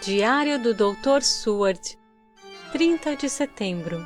Diário do Dr. Seward, 30 de setembro.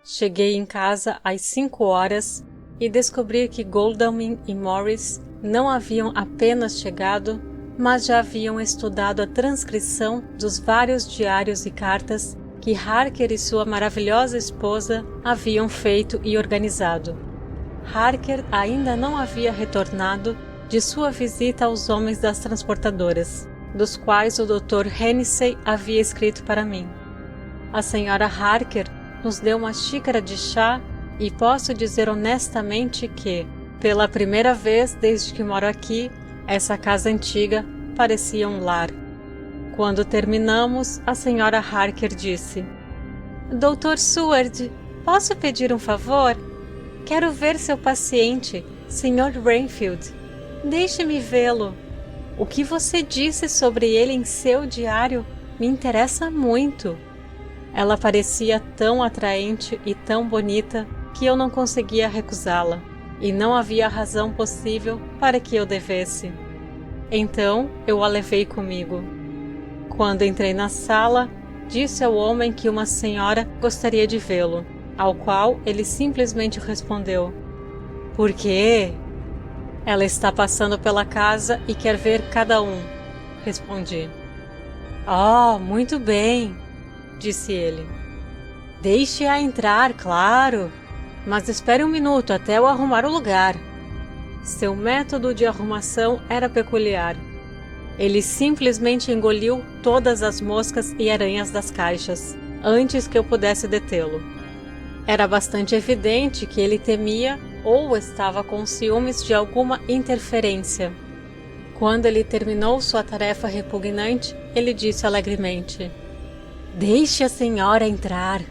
Cheguei em casa às 5 horas e descobri que Godalming e Morris não haviam apenas chegado, mas já haviam estudado a transcrição dos vários diários e cartas que Harker e sua maravilhosa esposa haviam feito e organizado. Harker ainda não havia retornado de sua visita aos homens das transportadoras, dos quais o Dr. Hennessy havia escrito para mim. A Sra. Harker nos deu uma xícara de chá e posso dizer honestamente que, pela primeira vez desde que moro aqui, essa casa antiga parecia um lar. Quando terminamos, a Sra. Harker disse: Dr. Seward, posso pedir um favor? Quero ver seu paciente, Sr. Rainfield. Deixe-me vê-lo. O que você disse sobre ele em seu diário me interessa muito. Ela parecia tão atraente e tão bonita que eu não conseguia recusá-la, e não havia razão possível para que eu devesse. Então eu a levei comigo. Quando entrei na sala, disse ao homem que uma senhora gostaria de vê-lo, ao qual ele simplesmente respondeu: Por quê? Ela está passando pela casa e quer ver cada um, respondi. Oh, muito bem, disse ele. Deixe-a entrar, claro, mas espere um minuto até eu arrumar o lugar. Seu método de arrumação era peculiar. Ele simplesmente engoliu todas as moscas e aranhas das caixas, antes que eu pudesse detê-lo. Era bastante evidente que ele temia ou estava com ciúmes de alguma interferência. Quando ele terminou sua tarefa repugnante, ele disse alegremente: Deixe a senhora entrar.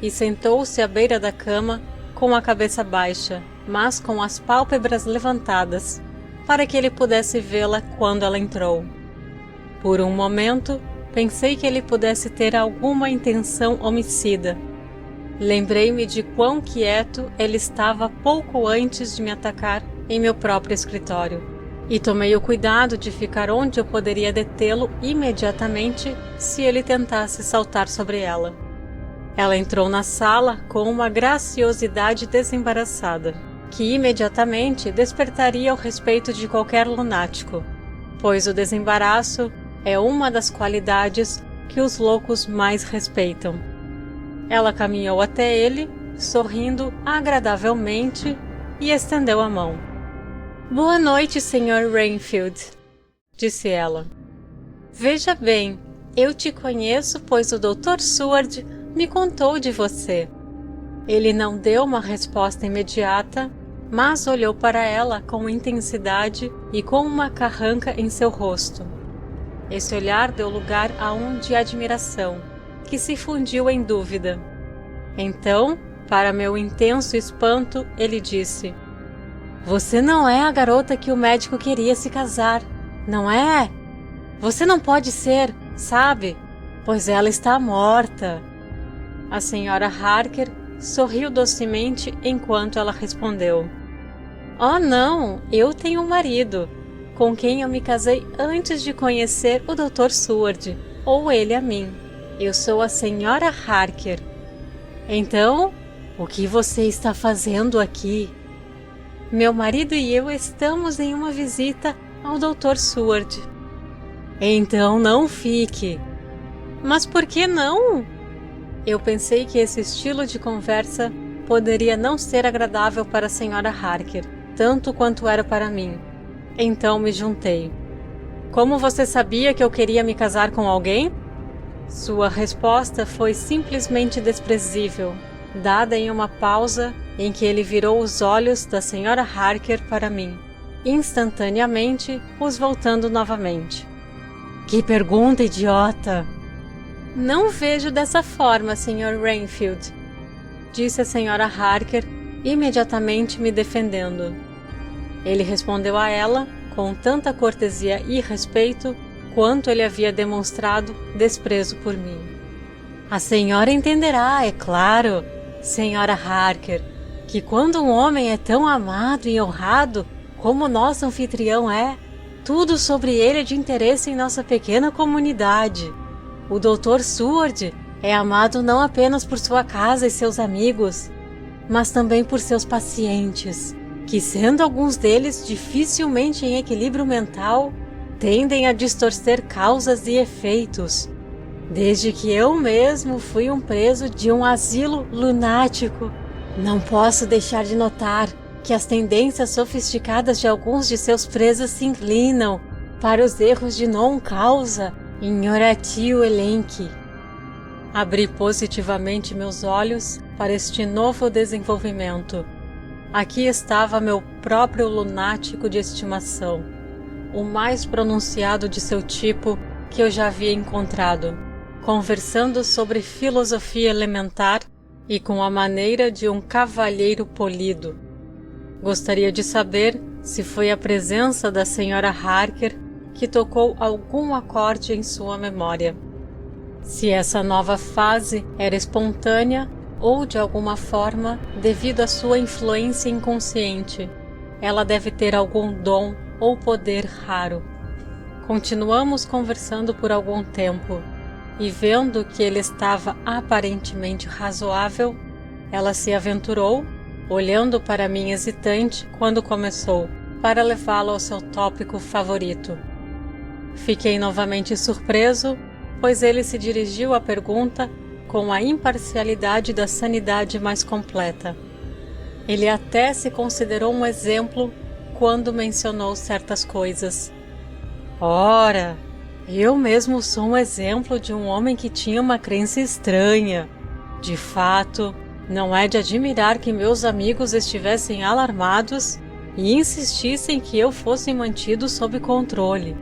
E sentou-se à beira da cama, com a cabeça baixa, mas com as pálpebras levantadas, para que ele pudesse vê-la quando ela entrou. Por um momento, pensei que ele pudesse ter alguma intenção homicida. Lembrei-me de quão quieto ele estava pouco antes de me atacar em meu próprio escritório, e tomei o cuidado de ficar onde eu poderia detê-lo imediatamente se ele tentasse saltar sobre ela. Ela entrou na sala com uma graciosidade desembaraçada, que imediatamente despertaria o respeito de qualquer lunático, pois o desembaraço é uma das qualidades que os loucos mais respeitam. Ela caminhou até ele, sorrindo agradavelmente, e estendeu a mão. Boa noite, Sr. Rainfield, disse ela. Veja bem, eu te conheço, pois o Dr. Seward me contou de você. Ele não deu uma resposta imediata, mas olhou para ela com intensidade e com uma carranca em seu rosto. Esse olhar deu lugar a um de admiração, que se fundiu em dúvida. Então, para meu intenso espanto, ele disse: Você não é a garota que o médico queria se casar, não é? Você não pode ser, sabe? Pois ela está morta. A Sra. Harker sorriu docemente enquanto ela respondeu: Oh, não, eu tenho um marido, com quem eu me casei antes de conhecer o Dr. Seward, ou ele a mim. Eu sou a Sra. Harker. Então, o que você está fazendo aqui? Meu marido e eu estamos em uma visita ao Dr. Seward. Então não fique. Mas por que não? Eu pensei que esse estilo de conversa poderia não ser agradável para a Sra. Harker, tanto quanto era para mim. Então me juntei. Como você sabia que eu queria me casar com alguém? Sua resposta foi simplesmente desprezível, dada em uma pausa em que ele virou os olhos da Sra. Harker para mim, instantaneamente os voltando novamente. Que pergunta idiota! Não vejo dessa forma, Sr. Rainfield, disse a Sra. Harker, imediatamente me defendendo. Ele respondeu a ela com tanta cortesia e respeito quanto ele havia demonstrado desprezo por mim. A senhora entenderá, é claro, Sra. Harker, que quando um homem é tão amado e honrado como nosso anfitrião é, Tudo sobre ele é de interesse em nossa pequena comunidade. O Dr. Seward é amado não apenas por sua casa e seus amigos, mas também por seus pacientes, que, sendo alguns deles dificilmente em equilíbrio mental, tendem a distorcer causas e efeitos. Desde que eu mesmo fui um preso de um asilo lunático, não posso deixar de notar que as tendências sofisticadas de alguns de seus presos se inclinam para os erros de non-causa em oratio elenchi. Abri positivamente meus olhos para este novo desenvolvimento. Aqui estava meu próprio lunático de estimação, o mais pronunciado de seu tipo que eu já havia encontrado, conversando sobre filosofia elementar e com a maneira de um cavalheiro polido. Gostaria de saber se foi a presença da Sra. Harker que tocou algum acorde em sua memória. Se essa nova fase era espontânea ou, de alguma forma, devido à sua influência inconsciente, ela deve ter algum dom ou poder raro. Continuamos conversando por algum tempo, e vendo que ele estava aparentemente razoável, ela se aventurou, olhando para mim hesitante quando começou, para levá-lo ao seu tópico favorito. Fiquei novamente surpreso, pois ele se dirigiu à pergunta com a imparcialidade da sanidade mais completa. Ele até se considerou um exemplo quando mencionou certas coisas. Ora, eu mesmo sou um exemplo de um homem que tinha uma crença estranha. De fato, não é de admirar que meus amigos estivessem alarmados e insistissem que eu fosse mantido sob controle.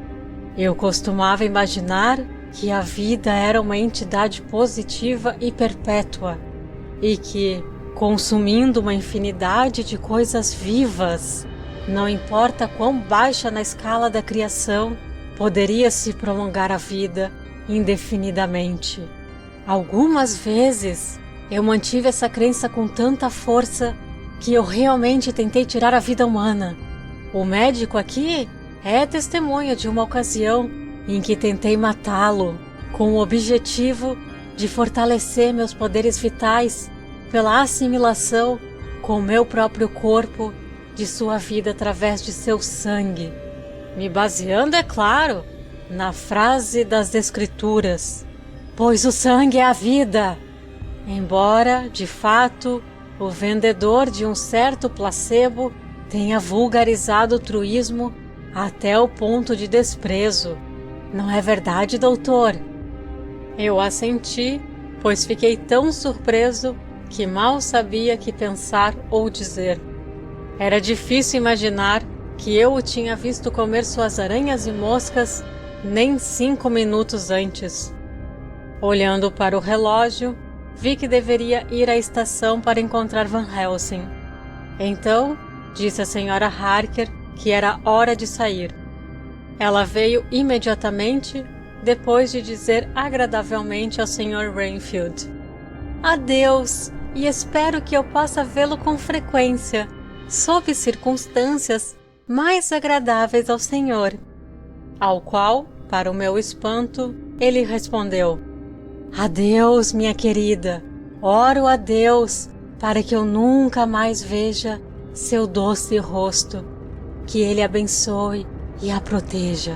Eu costumava imaginar que a vida era uma entidade positiva e perpétua, e que, consumindo uma infinidade de coisas vivas, não importa quão baixa na escala da criação, poderia se prolongar a vida indefinidamente. Algumas vezes eu mantive essa crença com tanta força que eu realmente tentei tirar a vida humana. O médico aqui é testemunha de uma ocasião em que tentei matá-lo, com o objetivo de fortalecer meus poderes vitais pela assimilação com meu próprio corpo de sua vida através de seu sangue, me baseando, é claro, na frase das Escrituras, pois o sangue é a vida. Embora, de fato, o vendedor de um certo placebo tenha vulgarizado o truísmo até o ponto de desprezo. Não é verdade, doutor? Eu assenti, pois fiquei tão surpreso que mal sabia que pensar ou dizer. Era difícil imaginar que eu o tinha visto comer suas aranhas e moscas nem 5 minutos antes. Olhando para o relógio, vi que deveria ir à estação para encontrar Van Helsing. Então, disse a Sra. Harker que era hora de sair. Ela veio imediatamente, depois de dizer agradavelmente ao Sr. Rainfield: "Adeus, e espero que eu possa vê-lo com frequência, sob circunstâncias mais agradáveis ao senhor." Ao qual, para o meu espanto, ele respondeu: "Adeus, minha querida. Oro a Deus para que eu nunca mais veja seu doce rosto. Que Ele abençoe e a proteja."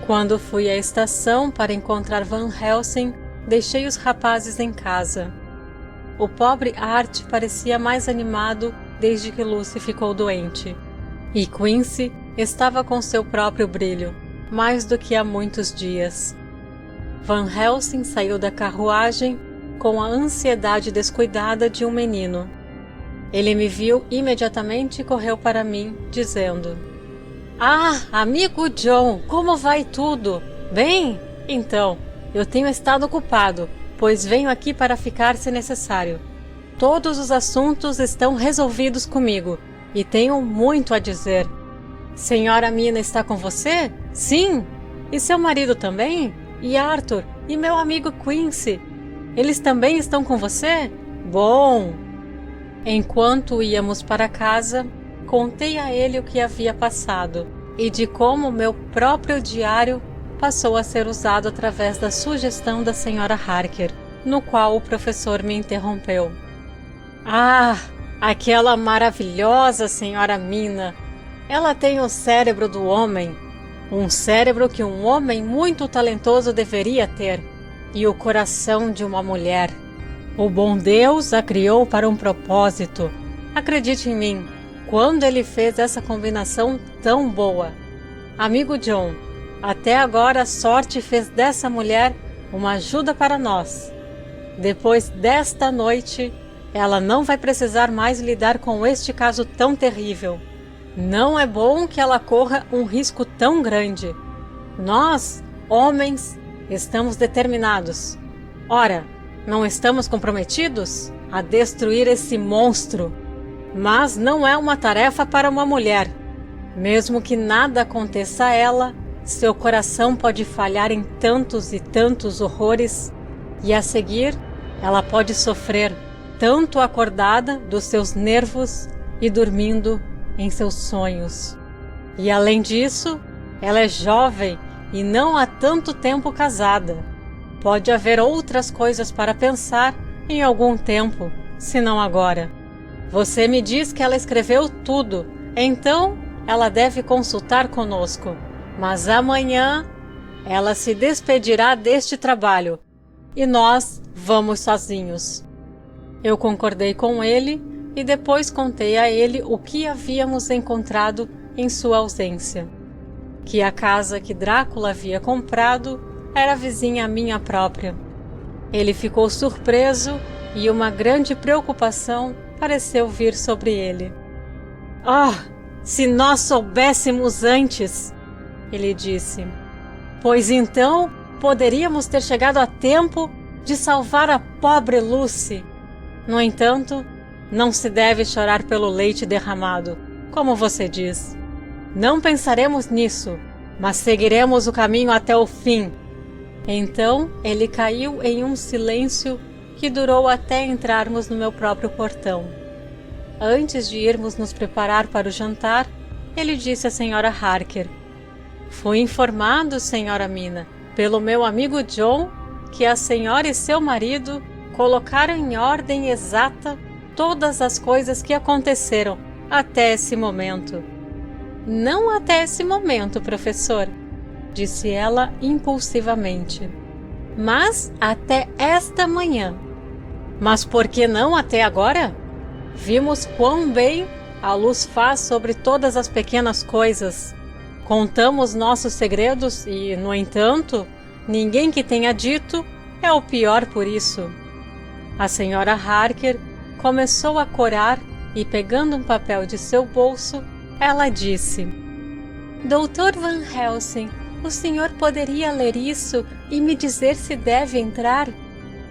Quando fui à estação para encontrar Van Helsing, deixei os rapazes em casa. O pobre Art parecia mais animado desde que Lucy ficou doente, e Quincy estava com seu próprio brilho, mais do que há muitos dias. Van Helsing saiu da carruagem com a ansiedade descuidada de um menino. Ele me viu imediatamente e correu para mim, dizendo: "Ah, amigo John, como vai tudo? Bem? Então, eu tenho estado ocupado, pois venho aqui para ficar se necessário. Todos os assuntos estão resolvidos comigo, e tenho muito a dizer." "Senhora Mina está com você?" "Sim." "E seu marido também? E Arthur? E meu amigo Quincy? Eles também estão com você?" "Bom." Enquanto íamos para casa, contei a ele o que havia passado, e de como meu próprio diário passou a ser usado através da sugestão da Sra. Harker, no qual o professor me interrompeu. Ah, aquela maravilhosa Sra. Mina! Ela tem o cérebro do homem, um cérebro que um homem muito talentoso deveria ter, e o coração de uma mulher. O bom Deus a criou para um propósito. Acredite em mim, quando ele fez essa combinação tão boa. Amigo John, até agora a sorte fez dessa mulher uma ajuda para nós. Depois desta noite, ela não vai precisar mais lidar com este caso tão terrível. Não é bom que ela corra um risco tão grande. Nós, homens, estamos determinados. Ora, não estamos comprometidos a destruir esse monstro. Mas não é uma tarefa para uma mulher. Mesmo que nada aconteça a ela, seu coração pode falhar em tantos e tantos horrores, e a seguir ela pode sofrer, tanto acordada dos seus nervos e dormindo em seus sonhos. E além disso, ela é jovem e não há tanto tempo casada. Pode haver outras coisas para pensar em algum tempo, se não agora. Você me diz que ela escreveu tudo, então ela deve consultar conosco. Mas amanhã ela se despedirá deste trabalho e nós vamos sozinhos. Eu concordei com ele e depois contei a ele o que havíamos encontrado em sua ausência. Que a casa que Drácula havia comprado era vizinha à minha própria. Ele ficou surpreso e uma grande preocupação pareceu vir sobre ele. Oh, se nós soubéssemos antes, ele disse, pois então poderíamos ter chegado a tempo de salvar a pobre Lucy. No entanto, não se deve chorar pelo leite derramado, como você diz. Não pensaremos nisso, mas seguiremos o caminho até o fim. Então ele caiu em um silêncio que durou até entrarmos no meu próprio portão. Antes de irmos nos preparar para o jantar, ele disse à Sra. Harker: fui informado, Sra. Mina, pelo meu amigo John, que a senhora e seu marido colocaram em ordem exata todas as coisas que aconteceram até esse momento. Não até esse momento, professor, disse ela impulsivamente, mas até esta manhã. Mas por que não até agora? Vimos quão bem a luz faz sobre todas as pequenas coisas. Contamos nossos segredos e, no entanto, ninguém que tenha dito é o pior por isso. A Sra. Harker começou a corar e, pegando um papel de seu bolso, ela disse: Dr. Van Helsing, o senhor poderia ler isso e me dizer se deve entrar?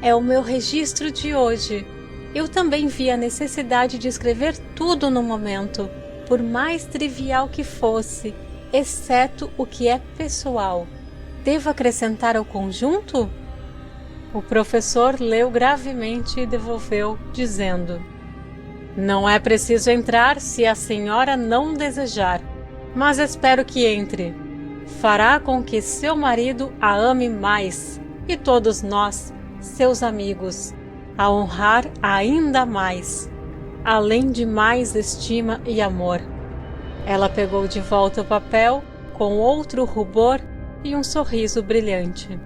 É o meu registro de hoje. Eu também vi a necessidade de escrever tudo no momento, por mais trivial que fosse, exceto o que é pessoal. Devo acrescentar ao conjunto? O professor leu gravemente e devolveu, dizendo: não é preciso entrar se a senhora não desejar, mas espero que entre. Fará com que seu marido a ame mais, e todos nós, seus amigos, a honrar ainda mais, além de mais estima e amor. Ela pegou de volta o papel com outro rubor e um sorriso brilhante.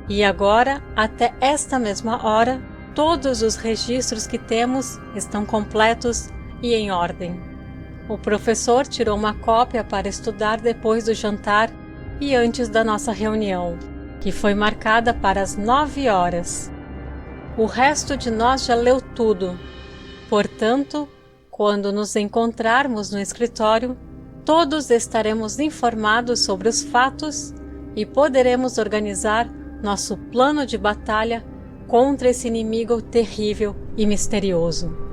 E agora, até esta mesma hora, todos os registros que temos estão completos e em ordem. O professor tirou uma cópia para estudar depois do jantar e antes da nossa reunião, que foi marcada para as 9 horas. O resto de nós já leu tudo. Portanto, quando nos encontrarmos no escritório, todos estaremos informados sobre os fatos e poderemos organizar nosso plano de batalha contra esse inimigo terrível e misterioso.